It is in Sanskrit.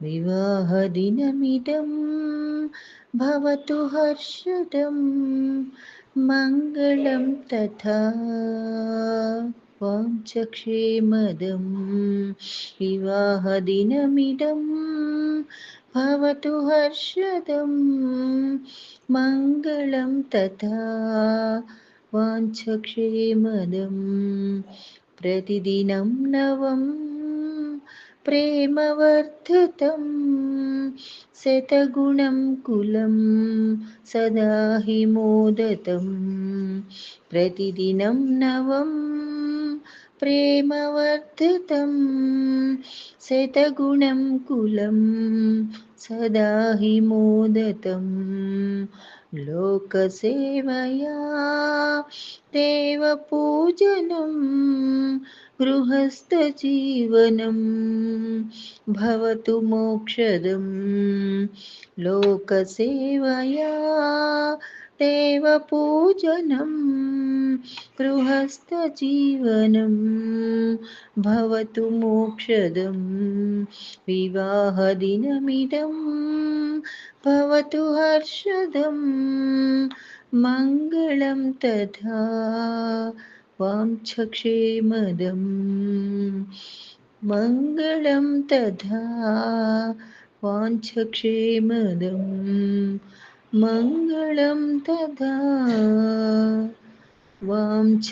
विवाहदिनमिदं भवतु हर्षदं मङ्गलं तथा वाञ्छक्षेमदं विवाहदिनमिदं भवतु हर्षदं मङ्गलं तथा वाञ्छक्षेमदं प्रतिदिनं नवं प्रेमवर्धतं शतगुणं कुलं सदा हि मोदतं प्रतिदिनं नवं प्रेमवर्धतं शतगुणं कुलं सदा हि मोदतं लोकसेवया देवपूजनं गृहस्थजीवनं भवतु मोक्षदं लोकसेवया देवपूजनं गृहस्थजीवनं भवतु मोक्षदं विवाहदिनमिदं भवतु हर्षदं मङ्गलं तथा वाञ्छक्षेमदं मङ्गलं तथा वाञ्छक्षेमदं मङ्गलं तथा वाञ्छक्षेमदम्